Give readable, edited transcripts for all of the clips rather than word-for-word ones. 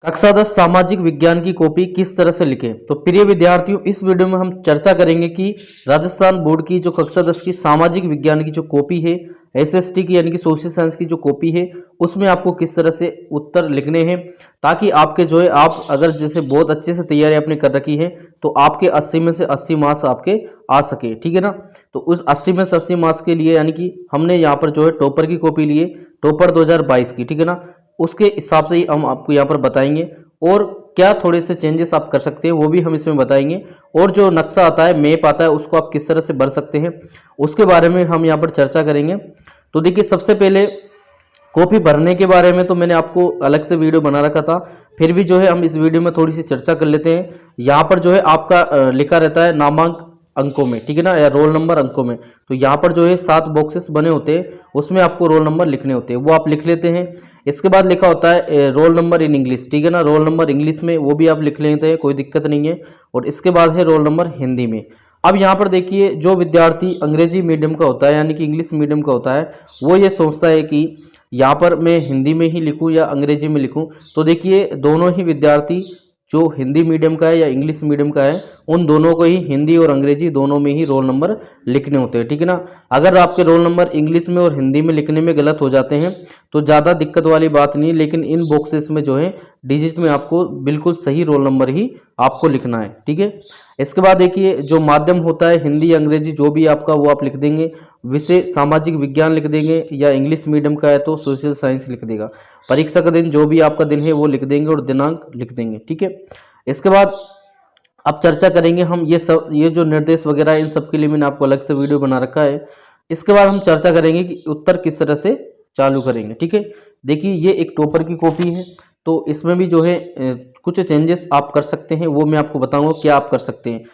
कक्षा 10 सामाजिक विज्ञान की कॉपी किस तरह से लिखें। तो प्रिय विद्यार्थियों, इस वीडियो में हम चर्चा करेंगे कि राजस्थान बोर्ड की जो कक्षा 10 की सामाजिक विज्ञान की जो कॉपी है, एसएसटी की यानी कि सोशल साइंस की जो कॉपी है, उसमें आपको किस तरह से उत्तर लिखने हैं, ताकि आपके जो है आप अगर जैसे बहुत अच्छे से तैयारी आपने कर रखी है तो आपके 80 में से 80 मार्क्स आपके आ सके। ठीक है ना। तो उस 80 में से 80 मार्क्स के लिए यानी कि हमने यहाँ पर जो है टॉपर की कॉपी लिए, टॉपर 2022 की। ठीक है ना। उसके हिसाब से ही हम आपको यहाँ पर बताएंगे और क्या थोड़े से चेंजेस आप कर सकते हैं वो भी हम इसमें बताएंगे, और जो नक्शा आता है, मैप आता है, उसको आप किस तरह से भर सकते हैं उसके बारे में हम यहाँ पर चर्चा करेंगे। तो देखिए, सबसे पहले कॉपी भरने के बारे में तो मैंने आपको अलग से वीडियो बना रखा था, फिर भी जो है हम इस वीडियो में थोड़ी सी चर्चा कर लेते हैं। यहाँ पर जो है आपका लिखा रहता है नामांक अंकों में, ठीक है ना, या रोल नंबर अंकों में। तो यहाँ पर जो है 7 बॉक्सेस बने होते हैं, उसमें आपको रोल नंबर लिखने होते हैं, वो आप लिख लेते हैं। इसके बाद लिखा होता है रोल नंबर इन इंग्लिश, ठीक है ना, रोल नंबर इंग्लिश में, वो भी आप लिख लेते हैं, कोई दिक्कत नहीं है। और इसके बाद है रोल नंबर हिंदी में। अब यहाँ पर देखिए, जो विद्यार्थी अंग्रेजी मीडियम का होता है यानी कि इंग्लिश मीडियम का होता है, वो ये सोचता है कि यहाँ पर मैं हिंदी में ही लिखूँ या अंग्रेजी में लिखूँ। तो देखिए, दोनों ही विद्यार्थी जो हिंदी मीडियम का है या इंग्लिश मीडियम का है, उन दोनों को ही हिंदी और अंग्रेजी दोनों में ही रोल नंबर लिखने होते हैं। ठीक है ना। अगर आपके रोल नंबर इंग्लिश में और हिंदी में लिखने में गलत हो जाते हैं तो ज़्यादा दिक्कत वाली बात नहीं है, लेकिन इन बॉक्सेस में जो है डिजिट में आपको बिल्कुल सही रोल नंबर ही आपको लिखना है। ठीक है। इसके बाद देखिए, जो माध्यम होता है हिंदी अंग्रेजी जो भी आपका, वो आप लिख देंगे। विषय सामाजिक विज्ञान लिख देंगे, या इंग्लिश मीडियम का है तो सोशल साइंस लिख देगा। परीक्षा का दिन जो भी आपका दिन है वो लिख देंगे और दिनांक लिख देंगे। ठीक है। इसके बाद अब चर्चा करेंगे हम ये जो निर्देश वगैरह इन सब के लिए मैंने आपको अलग से वीडियो बना रखा है। इसके बाद हम चर्चा करेंगे कि उत्तर किस तरह से चालू करेंगे। ठीक है। देखिए, ये एक टॉपर की कॉपी है, तो इसमें भी जो है कुछ चेंजेस आप कर सकते हैं, वो मैं आपको बताऊंगा क्या आप कर सकते हैं।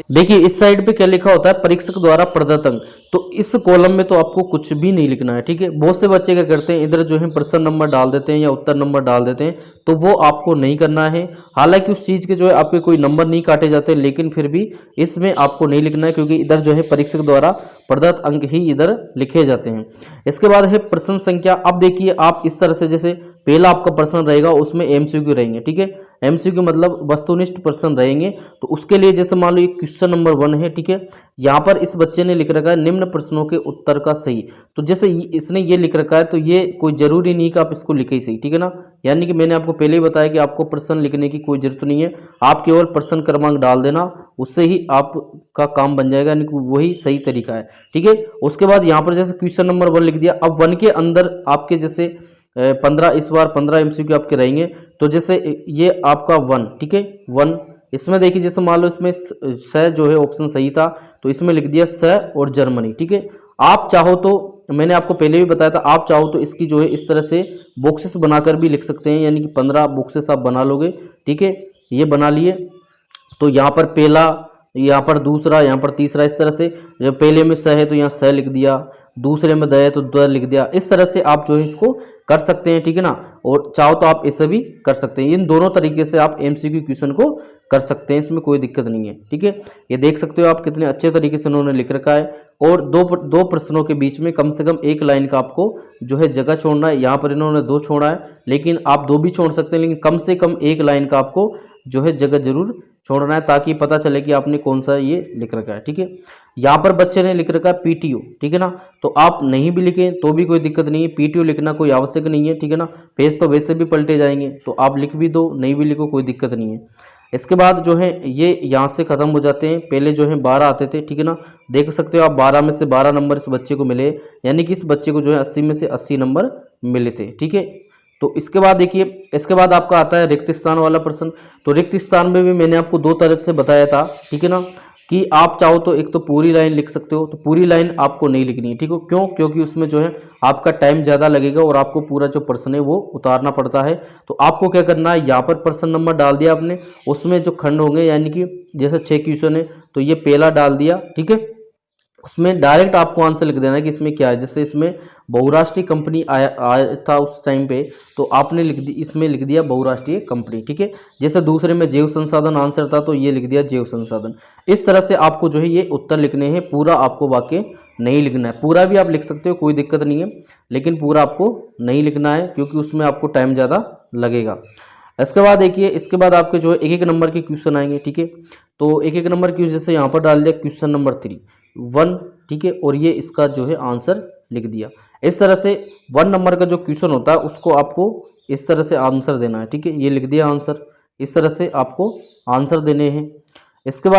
देखिए, इस साइड पे क्या लिखा होता है, परीक्षक द्वारा प्रदत्त अंक। तो इस कॉलम में तो आपको कुछ भी नहीं लिखना है। ठीक है। बहुत से बच्चे क्या करते हैं, इधर जो है प्रश्न नंबर डाल देते हैं या उत्तर नंबर डाल देते हैं, तो वो आपको नहीं करना है। हालांकि उस चीज़ के जो है आपके कोई नंबर नहीं काटे जाते, लेकिन फिर भी इसमें आपको नहीं लिखना है, क्योंकि इधर जो है परीक्षक द्वारा प्रदत्त अंक ही इधर लिखे जाते हैं। इसके बाद है प्रश्न संख्या। अब देखिए, आप इस तरह से, जैसे पहला आपका प्रश्न रहेगा उसमें एमसीक्यू रहेंगे। ठीक है। एमसीक्यू मतलब वस्तुनिष्ठ प्रश्न रहेंगे। तो उसके लिए जैसे मान लो ये क्वेश्चन नंबर 1 है। ठीक है। यहाँ पर इस बच्चे ने लिख रखा है निम्न प्रश्नों के उत्तर का सही। तो जैसे इसने ये लिख रखा है, तो ये कोई जरूरी नहीं कि आप इसको लिखे ही सही। ठीक है ना। यानी कि मैंने आपको पहले ही बताया कि आपको प्रश्न लिखने की कोई जरूरत नहीं है, आप केवल प्रश्न क्रमांक डाल देना, उससे ही आपका काम बन जाएगा, यानी कि वही सही तरीका है। ठीक है। उसके बाद यहाँ पर जैसे क्वेश्चन नंबर 1 लिख दिया। अब 1 के अंदर आपके जैसे 15, इस बार 15 एमसीक्यू आपके रहेंगे। तो जैसे ये आपका 1, ठीक है, 1, इसमें देखिए जैसे मान लो इसमें स जो है ऑप्शन सही था, तो इसमें लिख दिया स और जर्मनी। ठीक है। आप चाहो तो, मैंने आपको पहले भी बताया था, आप चाहो तो इसकी जो है इस तरह से बॉक्सेस बनाकर भी लिख सकते हैं, यानी कि 15 बॉक्सेस आप बना लोगे। ठीक है। ये बना लिए, तो यहाँ पर पहला, यहाँ पर दूसरा, यहाँ पर तीसरा, इस तरह से। जब पहले में स है तो यहाँ स लिख दिया, दूसरे में द है तो द लिख दिया। इस तरह से आप जो है इसको कर सकते हैं। ठीक है ना। और चाहो तो आप इसे भी कर सकते हैं। इन दोनों तरीके से आप एमसीक्यू क्वेश्चन को कर सकते हैं, इसमें कोई दिक्कत नहीं है। ठीक है। ये देख सकते हो आप कितने अच्छे तरीके से उन्होंने लिख रखा है। और दो प्रश्नों के बीच में कम से कम एक लाइन का आपको जो है जगह छोड़ना है। यहाँ पर इन्होंने 2 छोड़ा है, लेकिन आप 2 भी छोड़ सकते हैं, लेकिन कम से कम एक लाइन का आपको जो है जगह जरूर छोड़ना है, ताकि पता चले कि आपने कौन सा ये लिख रखा है। ठीक है। यहाँ पर बच्चे ने लिख रखा है पीटीओ। ठीक है ना। तो आप नहीं भी लिखें तो भी कोई दिक्कत नहीं है, पीटीओ लिखना कोई आवश्यक नहीं है। ठीक है ना। पेज तो वैसे भी पलटे जाएंगे, तो आप लिख भी दो, नहीं भी लिखो, कोई दिक्कत नहीं है। इसके बाद जो है ये यहाँ से ख़त्म हो जाते हैं। पहले जो है 12 आते थे। ठीक है ना। देख सकते हो आप 12 में से 12 नंबर इस बच्चे को मिले, यानी कि इस बच्चे को जो है 80 में से 80 नंबर मिले थे। ठीक है। तो इसके बाद देखिए, इसके बाद आपका आता है रिक्त स्थान वाला प्रश्न। तो रिक्त स्थान में भी मैंने आपको 2 तरह से बताया था। ठीक है ना, कि आप चाहो तो एक तो पूरी लाइन लिख सकते हो, तो पूरी लाइन आपको नहीं लिखनी है। ठीक है। क्यों? क्योंकि उसमें जो है आपका टाइम ज़्यादा लगेगा और आपको पूरा जो प्रश्न है वो उतारना पड़ता है। तो आपको क्या करना है, यहाँ पर प्रश्न नंबर डाल दिया आपने, उसमें जो खंड होंगे, यानी कि जैसे 6 क्वेश्चन है तो ये पहला डाल दिया। ठीक है। उसमें डायरेक्ट आपको आंसर लिख देना है कि इसमें क्या है। जैसे इसमें बहुराष्ट्रीय कंपनी आया था उस टाइम पे, तो आपने लिख दी, इसमें लिख दिया बहुराष्ट्रीय कंपनी। ठीक है। जैसे दूसरे में जैव संसाधन आंसर था, तो ये लिख दिया जैव संसाधन। इस तरह से आपको जो है ये उत्तर लिखने हैं। पूरा आपको वाक्य नहीं लिखना है, पूरा भी आप लिख सकते हो, कोई दिक्कत नहीं है, लेकिन पूरा आपको नहीं लिखना है, क्योंकि उसमें आपको टाइम ज़्यादा लगेगा। इसके बाद देखिए, इसके बाद आपके जो है एक एक नंबर के क्वेश्चन आएंगे, ठीक है। तो एक एक नंबर क्वेश्चन जैसे यहाँ पर डाल दिया क्वेश्चन नंबर 3 1, ठीक है, और ये इसका जो है आंसर लिख दिया। इस तरह से 1 नंबर का जो क्वेश्चन होता है उसको आपको इस तरह से आंसर देना है, ठीक है। ये लिख दिया आंसर, इस तरह से आपको आंसर देने हैं। इसके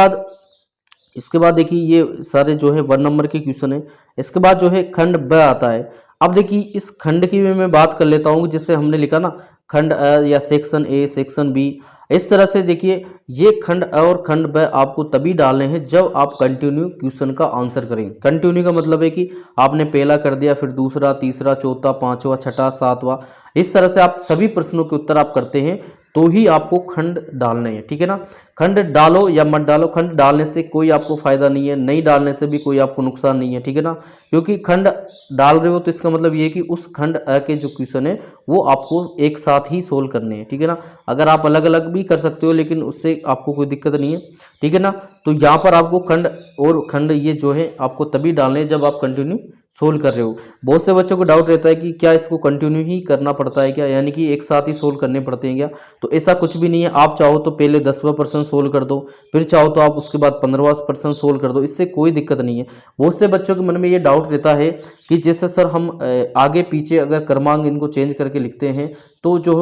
बाद देखिए ये सारे जो है 1 नंबर के क्वेश्चन है। इसके बाद जो है खंड ब आता है। अब देखिए इस खंड की भी मैं बात कर लेता हूँ, जैसे हमने लिखा ना खंड अ या सेक्शन ए, सेक्शन बी, इस तरह से देखिए ये खंड अ और खंड ब आपको तभी डालने हैं जब आप कंटिन्यू क्वेश्चन का आंसर करेंगे। कंटिन्यू का मतलब है कि आपने पहला कर दिया, फिर दूसरा, तीसरा, चौथा, पांचवा, छठा, सातवां, इस तरह से आप सभी प्रश्नों के उत्तर आप करते हैं तो ही आपको खंड डालने हैं, ठीक है ना। खंड डालो या मत डालो, खंड डालने से कोई आपको फायदा नहीं है, नहीं डालने से भी कोई आपको नुकसान नहीं है, ठीक है ना। क्योंकि खंड डाल रहे हो तो इसका मतलब ये है कि उस खंड अ के जो क्वेश्चन है वो आपको एक साथ ही सोल्व करने हैं, ठीक है ना। अगर आप अलग अलग भी कर सकते हो लेकिन उससे आपको कोई दिक्कत नहीं है, ठीक है ना। तो यहाँ पर आपको खंड और खंड ये जो है आपको तभी डालने हैं जब आप कंटिन्यू सोल्व कर रहे हो। बहुत से बच्चों को डाउट रहता है कि क्या इसको कंटिन्यू ही करना पड़ता है क्या, यानी कि एक साथ ही सोल्व करने पड़ते हैं क्या। तो ऐसा कुछ भी नहीं है। आप चाहो तो पहले 10वां% सोल्व कर दो, फिर चाहो तो आप उसके बाद 15वां% सोल्व कर दो, इससे कोई दिक्कत नहीं है। बहुत से बच्चों के मन में ये डाउट रहता है कि जैसे सर हम आगे पीछे अगर क्रमांक इनको चेंज करके लिखते हैं तो जो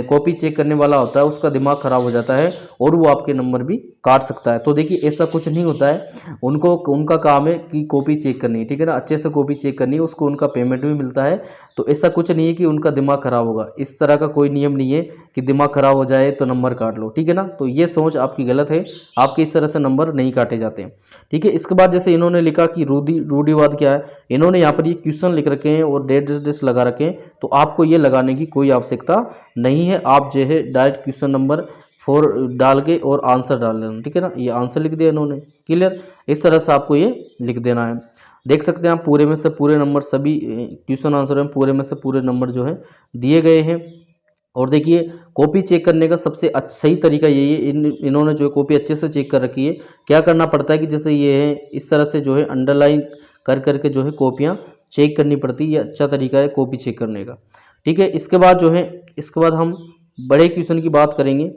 कॉपी चेक करने वाला होता है उसका दिमाग खराब हो जाता है और वो आपके नंबर भी काट सकता है। तो देखिए ऐसा कुछ नहीं होता है, उनका काम है कि कॉपी चेक करनी है, ठीक है ना, अच्छे से कॉपी चेक करनी है, उसको उनका पेमेंट भी मिलता है। तो ऐसा कुछ नहीं है कि उनका दिमाग खराब होगा, इस तरह का कोई नियम नहीं है कि दिमाग खराब हो जाए तो नंबर काट लो, ठीक है ना। तो ये सोच आपकी गलत है, आपके इस तरह से नंबर नहीं काटे जाते हैं, ठीक है। इसके बाद जैसे इन्होंने लिखा कि रूढ़िवाद क्या है, इन्होंने यहाँ पर ये क्वेश्चन लिख रखे हैं और डेट लगा रखे हैं, तो आपको ये लगाने की कोई आवश्यकता नहीं है। आप जो है डायरेक्ट क्वेश्चन नंबर 4 डाल के और आंसर डाल देना, ठीक है ना। ये आंसर लिख दिया इन्होंने, क्लियर। इस तरह से आपको ये लिख देना है। देख सकते हैं आप पूरे में से पूरे नंबर सभी क्वेश्चन आंसर में पूरे में से पूरे नंबर जो है दिए गए हैं। और देखिए कॉपी चेक करने का सबसे सही तरीका यही है, इन्होंने जो कॉपी अच्छे से चेक कर रखी है। क्या करना पड़ता है कि जैसे ये है इस तरह से जो है अंडरलाइन कर करके जो है कॉपियाँ चेक करनी पड़ती है। ये अच्छा तरीका है कॉपी चेक करने का, ठीक है। इसके बाद जो है इसके बाद हम बड़े क्वेश्चन की बात करेंगे।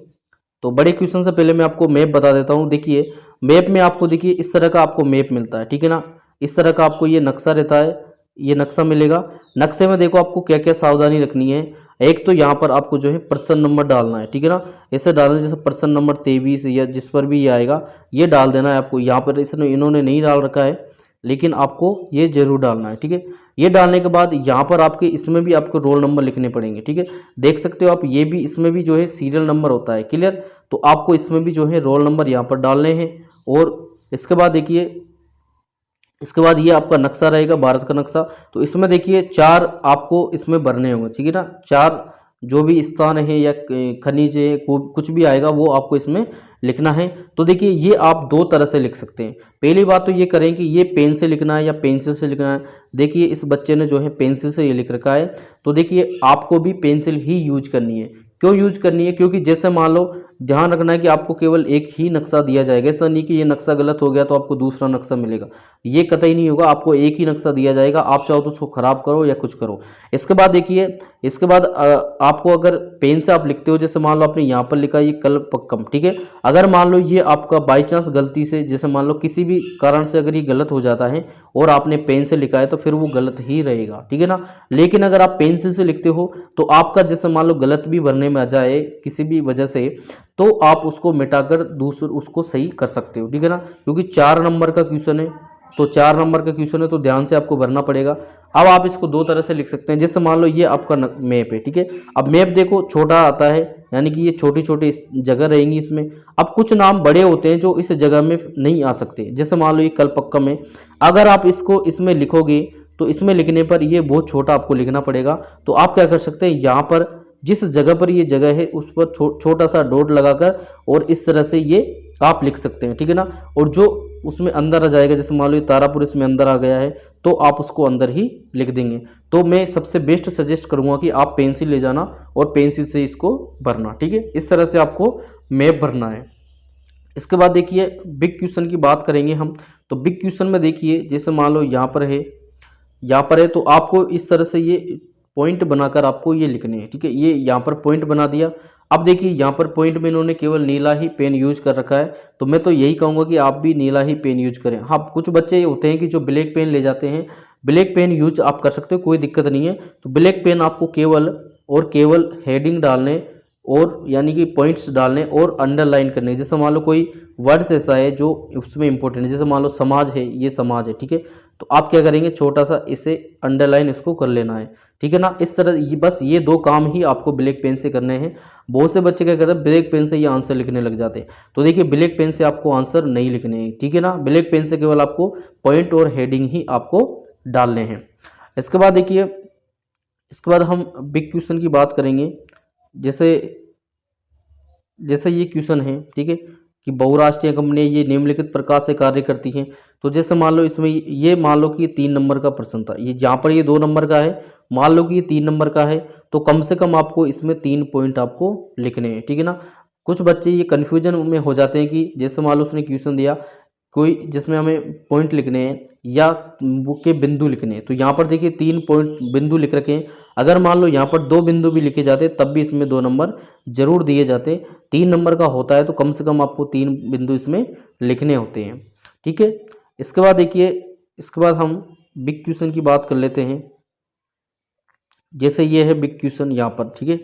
तो बड़े क्वेश्चन से पहले मैं आपको मैप बता देता हूँ। देखिए मैप में आपको देखिए इस तरह का आपको मैप मिलता है, ठीक है ना। इस तरह का आपको ये नक्शा रहता है, ये नक्शा मिलेगा। नक्शे में देखो आपको क्या क्या सावधानी रखनी है। एक तो यहाँ पर आपको जो है पर्सन नंबर डालना है, ठीक है ना। ऐसे डालना जैसे पर्सन नंबर 23 या जिस पर भी ये आएगा ये डाल देना है आपको। यहाँ पर इसने इन्होंने नहीं डाल रखा है लेकिन आपको ये जरूर डालना है, ठीक है। ये डालने के बाद यहाँ पर आपके इसमें भी आपको रोल नंबर लिखने पड़ेंगे, ठीक है। देख सकते हो आप ये भी इसमें भी जो है सीरियल नंबर होता है, क्लियर। तो आपको इसमें भी जो है रोल नंबर यहाँ पर डालने हैं। और इसके बाद देखिए इसके बाद ये आपका नक्शा रहेगा, भारत का नक्शा। तो इसमें देखिए 4 आपको इसमें भरने होंगे, ठीक है ना। 4 जो भी स्थान है या खनिज है कुछ भी आएगा वो आपको इसमें लिखना है। तो देखिए ये आप 2 तरह से लिख सकते हैं। पहली बात तो ये करें कि ये पेन से लिखना है या पेंसिल से लिखना है। देखिए इस बच्चे ने जो है पेंसिल से ये लिख रखा है, तो देखिए आपको भी पेंसिल ही यूज करनी है। क्यों यूज करनी है? क्योंकि जैसे मान लो ध्यान रखना है कि आपको केवल एक ही नक्शा दिया जाएगा, ऐसा नहीं कि ये नक्शा गलत हो गया तो आपको दूसरा नक्शा मिलेगा, ये कतई नहीं होगा। आपको एक ही नक्शा दिया जाएगा, आप चाहो तो उसको खराब करो या कुछ करो। इसके बाद देखिए इसके बाद आपको अगर पेन से आप लिखते हो, जैसे मान लो आपने यहाँ पर लिखा ये कलपक्कम, ठीक है। अगर मान लो ये आपका बाई चांस गलती से, जैसे मान लो किसी भी कारण से अगर ये गलत हो जाता है और आपने पेन से लिखा है तो फिर वो गलत ही रहेगा, ठीक है ना। लेकिन अगर आप पेंसिल से लिखते हो तो आपका जैसे मान लो गलत भी भरने में आ जाए किसी भी वजह से, तो आप उसको मिटाकर दूसरे उसको सही कर सकते हो, ठीक है ना। क्योंकि 4 नंबर का क्वेश्चन है, तो 4 नंबर का क्वेश्चन है तो ध्यान से आपको भरना पड़ेगा। अब आप इसको 2 तरह से लिख सकते हैं। जैसे मान लो ये आपका मैप है, ठीक है। अब मैप देखो छोटा आता है, यानी कि ये छोटी छोटी जगह रहेंगी इसमें। अब कुछ नाम बड़े होते हैं जो इस जगह में नहीं आ सकते। जैसे मान लो ये कलपक्कम है, अगर आप इसको इसमें लिखोगे तो इसमें लिखने पर ये बहुत छोटा आपको लिखना पड़ेगा। तो आप क्या कर सकते हैं, यहाँ पर जिस जगह पर ये जगह है उस पर छोटा सा डॉट लगाकर और इस तरह से ये आप लिख सकते हैं, ठीक है ना। और जो उसमें अंदर आ जाएगा, जैसे मान लो तारापुर इसमें अंदर आ गया है तो आप उसको अंदर ही लिख देंगे। तो मैं सबसे बेस्ट सजेस्ट करूंगा कि आप पेंसिल ले जाना और पेंसिल से इसको भरना, ठीक है। इस तरह से आपको मैप भरना है। इसके बाद देखिए बिग क्वेश्चन की बात करेंगे हम। तो बिग क्वेश्चन में देखिए जैसे मान लो यहाँ पर है तो आपको इस तरह से ये पॉइंट बनाकर आपको ये लिखने हैं, ठीक है। ये यहाँ पर पॉइंट बना दिया। अब देखिए यहाँ पर पॉइंट में इन्होंने केवल नीला ही पेन यूज कर रखा है, तो मैं तो यही कहूँगा कि आप भी नीला ही पेन यूज करें। हाँ, कुछ बच्चे होते हैं कि जो ब्लैक पेन ले जाते हैं, ब्लैक पेन यूज आप कर सकते हो, कोई दिक्कत नहीं है। तो ब्लैक पेन आपको केवल और केवल हेडिंग डालने और यानी कि पॉइंट्स डालने और अंडरलाइन करने। जैसे मान लो कोई वर्ड्स ऐसा है जो उसमें इंपॉर्टेंट है, जैसे मान लो समाज है, ये समाज है, ठीक है, तो आप क्या करेंगे, छोटा सा इसे अंडरलाइन इसको कर लेना है, ठीक है ना। इस तरह बस ये दो काम ही आपको ब्लैक पेन से करने हैं। बहुत से बच्चे क्या करते हैं, ब्लैक पेन से ये आंसर लिखने लग जाते हैं। तो देखिए ब्लैक पेन से आपको आंसर नहीं लिखने हैं, ठीक है ना। ब्लैक पेन से केवल आपको पॉइंट और हेडिंग ही आपको डालने हैं। इसके बाद देखिए, इसके बाद हम बिग क्वेश्चन की बात करेंगे। जैसे जैसे ये क्वेश्चन है, ठीक है, कि बहुराष्ट्रीय कंपनियां ये निम्नलिखित प्रकार से कार्य करती हैं। तो जैसे मान लो इसमें ये मान लो कि ये 3 नंबर का प्रश्न था, ये जहाँ पर ये 2 नंबर का है, मान लो कि ये 3 नंबर का है, तो कम से कम आपको इसमें 3 पॉइंट आपको लिखने हैं, ठीक है ना। कुछ बच्चे ये कन्फ्यूजन में हो जाते हैं कि जैसे मान लो उसने क्वेश्चन दिया कोई जिसमें हमें पॉइंट लिखने हैं या बुक के बिंदु लिखने हैं, तो यहाँ पर देखिए 3 पॉइंट बिंदु लिख रखे हैं। अगर मान लो यहाँ पर 2 बिंदु भी लिखे जाते तब भी इसमें 2 नंबर जरूर दिए जाते। 3 नंबर का होता है तो कम से कम आपको 3 बिंदु इसमें लिखने होते हैं, ठीक है। इसके बाद देखिए, इसके बाद हम बिग क्वेश्चन की बात कर लेते हैं। जैसे ये है बिग क्वेश्चन यहाँ पर, ठीक है,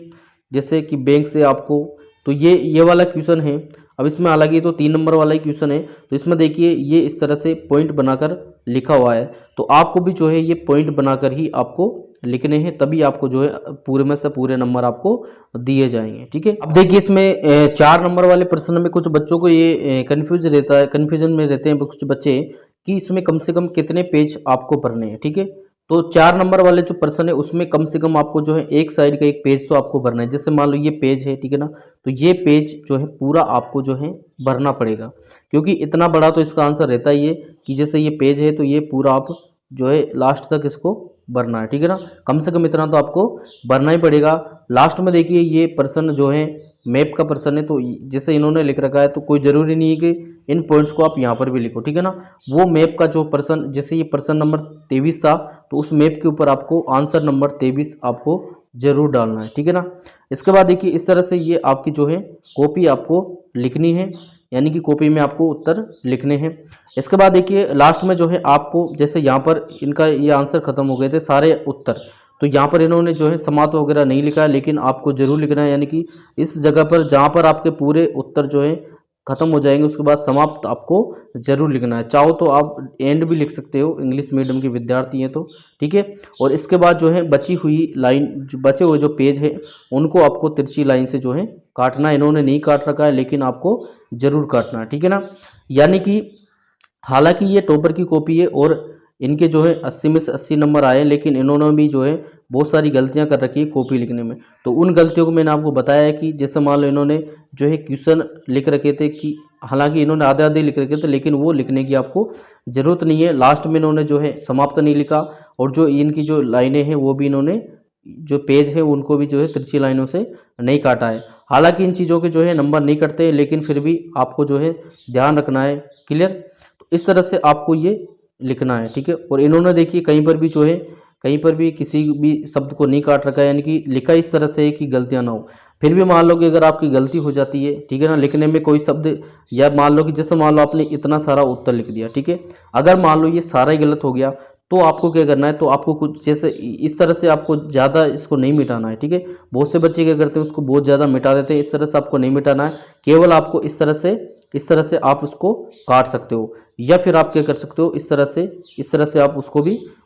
जैसे कि बैंक से आपको, तो ये वाला क्वेश्चन है। अब इसमें हालांकि तो 3 नंबर वाला ही क्वेश्चन है, तो इसमें देखिए ये इस तरह से पॉइंट बनाकर लिखा हुआ है, तो आपको भी जो है ये पॉइंट बनाकर ही आपको लिखने हैं, तभी आपको जो है पूरे में से पूरे नंबर आपको दिए जाएंगे, ठीक है। अब देखिए इसमें 4 नंबर वाले प्रश्न में कुछ बच्चों को ये कन्फ्यूजन में रहते हैं कुछ बच्चे कि इसमें कम से कम कितने पेज आपको भरने हैं, ठीक है। तो 4 नंबर वाले जो प्रश्न है उसमें कम से कम आपको जो है एक साइड का एक पेज तो आपको भरना है। जैसे मान लो ये पेज है, ठीक है ना, तो ये पेज जो है पूरा आपको जो है भरना पड़ेगा, क्योंकि इतना बड़ा तो इसका आंसर रहता ही है कि जैसे ये पेज है तो ये पूरा आप जो है लास्ट तक इसको भरना है, ठीक है ना। कम से कम इतना तो आपको भरना ही पड़ेगा। लास्ट में देखिए ये प्रश्न जो है मैप का प्रश्न है, तो जैसे इन्होंने लिख रखा है तो कोई ज़रूरी नहीं है कि इन पॉइंट्स को आप यहाँ पर भी लिखो, ठीक है ना। वो मैप का जो प्रश्न, जैसे ये प्रश्न नंबर 23 था, तो उस मैप के ऊपर आपको आंसर नंबर 23 आपको जरूर डालना है, ठीक है ना। इसके बाद देखिए इस तरह से ये आपकी जो है कॉपी आपको लिखनी है, यानी कि कॉपी में आपको उत्तर लिखने हैं। इसके बाद देखिए लास्ट में जो है आपको, जैसे यहाँ पर इनका ये आंसर खत्म हो गए थे सारे उत्तर, तो यहाँ पर इन्होंने जो है समाप्त वगैरह नहीं लिखा है, लेकिन आपको जरूर लिखना है, यानी कि इस जगह पर जहाँ पर आपके पूरे उत्तर जो है खत्म हो जाएंगे उसके बाद समाप्त आपको जरूर लिखना है। चाहो तो आप एंड भी लिख सकते हो, इंग्लिश मीडियम के विद्यार्थी हैं तो, ठीक है। और इसके बाद जो है बची हुई लाइन, जो बचे हुए जो पेज है उनको आपको तिरछी लाइन से जो है काटना है। इन्होंने नहीं काट रखा है लेकिन आपको जरूर काटना है, ठीक है ना। यानी कि हालांकि ये टॉपर की कॉपी है और इनके जो है 80 में से 80 नंबर आए, लेकिन इन्होंने भी जो है बहुत सारी गलतियां कर रखी है कॉपी लिखने में। तो उन गलतियों को मैंने आपको बताया है कि जैसे मान लो इन्होंने जो है क्वेश्चन लिख रखे थे कि हालांकि इन्होंने आधे आधे लिख रखे थे, लेकिन वो लिखने की आपको ज़रूरत नहीं है। लास्ट में इन्होंने जो है समाप्त नहीं लिखा, और जो इनकी जो लाइनें हैं वो भी इन्होंने, जो पेज है उनको भी जो है तिरछी लाइनों से नहीं काटा है। हालांकि इन चीज़ों के जो है नंबर नहीं कटते, लेकिन फिर भी आपको जो है ध्यान रखना है, क्लियर। तो इस तरह से आपको ये लिखना है, ठीक है। और इन्होंने देखिए कहीं पर भी जो है, कहीं पर भी किसी भी शब्द को नहीं काट रखा है, यानी कि लिखा इस तरह से है कि गलतियां ना हो। फिर भी मान लो कि अगर आपकी गलती हो जाती है, ठीक है ना, लिखने में कोई शब्द, या मान लो कि जैसे मान लो आपने इतना सारा उत्तर लिख दिया, ठीक है, अगर मान लो ये सारा ही गलत हो गया तो आपको क्या करना है, तो आपको कुछ जैसे इस तरह से आपको ज़्यादा इसको नहीं मिटाना है, ठीक है। बहुत से बच्चे क्या करते हैं उसको बहुत ज़्यादा मिटा देते हैं, इस तरह से आपको नहीं मिटाना है। केवल आपको इस तरह से आप उसको काट सकते हो, या फिर आप क्या कर सकते हो, इस तरह से आप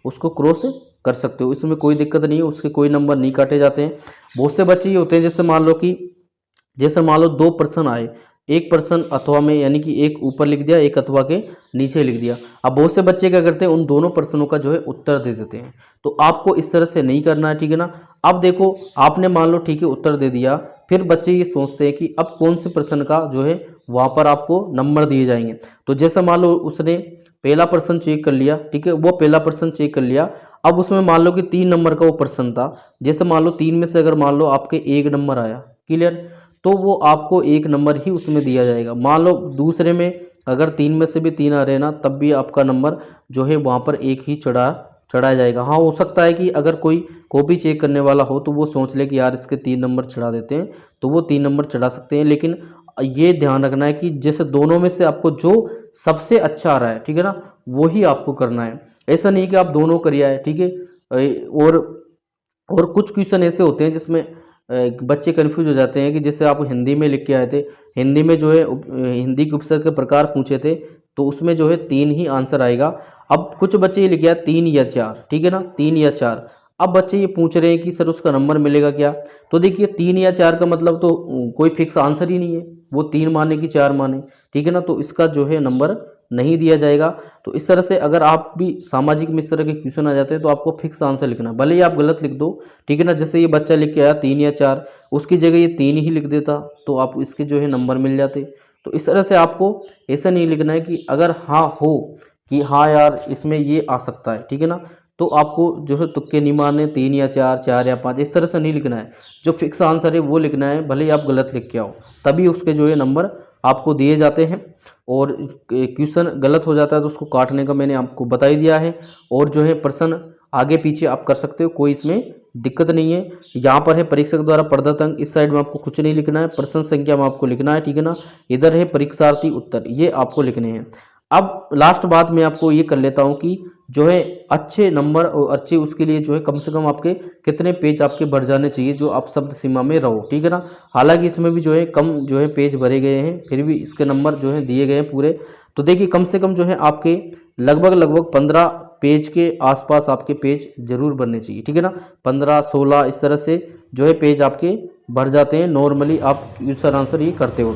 उसको क्रॉस कर सकते हो। इसमें कोई दिक्कत नहीं है, उसके कोई नंबर नहीं काटे जाते हैं। बहुत से बच्चे ये होते हैं, जैसे मान लो 2 प्रश्न आए, एक प्रश्न अथवा में, यानी कि एक ऊपर लिख दिया, एक अथवा के नीचे लिख दिया। अब बहुत से बच्चे क्या करते हैं, उन दोनों प्रश्नों का जो है उत्तर दे देते हैं। तो आपको इस तरह से नहीं करना है, ठीक है ना। अब देखो आपने मान लो ठीक है उत्तर दे दिया, फिर बच्चे ये सोचते हैं कि अब कौन से प्रश्न का जो है वहाँ पर आपको नंबर दिए जाएंगे। तो जैसे मान लो उसने पहला प्रश्न चेक कर लिया, ठीक है, वो पहला प्रश्न चेक कर लिया। अब उसमें मान लो कि 3 नंबर का वो प्रश्न था, जैसे मान लो 3 में से अगर मान लो आपके 1 नंबर आया, क्लियर, तो वो आपको 1 नंबर ही उसमें दिया जाएगा। मान लो दूसरे में अगर 3 में से भी 3 आ रहे ना, तब भी आपका नंबर जो है वहाँ पर 1 ही चढ़ा चढ़ाया जाएगा। हाँ, हो सकता है कि अगर कोई कॉपी चेक करने वाला हो तो वो सोच ले कि यार इसके 3 नंबर चढ़ा देते हैं, तो वो 3 नंबर चढ़ा सकते हैं। लेकिन ये ध्यान रखना है कि जैसे दोनों में से आपको जो सबसे अच्छा आ रहा है, ठीक है ना, वही आपको करना है। ऐसा नहीं कि आप दोनों करिए आए, ठीक है। और कुछ क्वेश्चन ऐसे होते हैं जिसमें बच्चे कन्फ्यूज हो जाते हैं कि जैसे आप हिंदी में लिख के आए थे, हिंदी में जो है हिंदी के उपसर्ग के प्रकार पूछे थे, तो उसमें जो है 3 ही आंसर आएगा। अब कुछ बच्चे ये लिखे 3 या 4, ठीक है ना, 3 या 4। अब बच्चे ये पूछ रहे हैं कि सर उसका नंबर मिलेगा क्या? तो देखिए 3 या 4 का मतलब तो कोई फिक्स आंसर ही नहीं है, वो 3 माने कि 4 माने, ठीक है ना, तो इसका जो है नंबर नहीं दिया जाएगा। तो इस तरह से अगर आप भी सामाजिक में इस तरह के क्वेश्चन आ जाते हैं तो आपको फिक्स आंसर लिखना है, भले ही आप गलत लिख दो, ठीक है ना। जैसे ये बच्चा लिख के आया 3 या 4, उसकी जगह ये 3 ही लिख देता तो आप इसके जो है नंबर मिल जाते। तो इस तरह से आपको ऐसा नहीं लिखना है कि अगर हाँ हो कि हाँ यार इसमें ये आ सकता है, ठीक है ना, तो आपको जो है तुक्के नहीं मारने, 3 या 4, 4 या 5, इस तरह से नहीं लिखना है। जो फिक्स आंसर है वो लिखना है, भले ही आप गलत लिख के आओ, तभी उसके जो है नंबर आपको दिए जाते हैं। और क्वेश्चन गलत हो जाता है तो उसको काटने का मैंने आपको बता ही दिया है। और जो है प्रश्न आगे पीछे आप कर सकते हो, कोई इसमें दिक्कत नहीं है। यहाँ पर है परीक्षक द्वारा प्रदत्त अंक, इस साइड में आपको कुछ नहीं लिखना है, प्रश्न संख्या में आपको लिखना है, ठीक है ना। इधर है परीक्षार्थी उत्तर, ये आपको लिखने हैं। अब लास्ट बात मैं आपको ये कर लेता हूँ कि जो है अच्छे नंबर और अच्छे उसके लिए जो है कम से कम आपके कितने पेज आपके बढ़ जाने चाहिए जो आप शब्द सीमा में रहो, ठीक है ना। हालांकि इसमें भी जो है कम जो है पेज भरे गए हैं, फिर भी इसके नंबर जो है दिए गए हैं पूरे। तो देखिए कम से कम जो है आपके लगभग 15 पेज के आसपास आपके पेज जरूर बनने चाहिए, ठीक है ना। 15-16 इस तरह से जो है पेज आपके भर जाते हैं नॉर्मली आप क्वेश्चन आंसर ये करते हो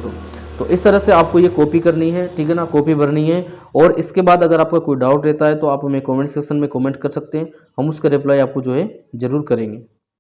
तो इस तरह से आपको ये कॉपी करनी है, ठीक है ना, कॉपी भरनी है। और इसके बाद अगर आपका कोई डाउट रहता है तो आप हमें कमेंट सेक्शन में कमेंट कर सकते हैं, हम उसका रिप्लाई आपको जो है ज़रूर करेंगे।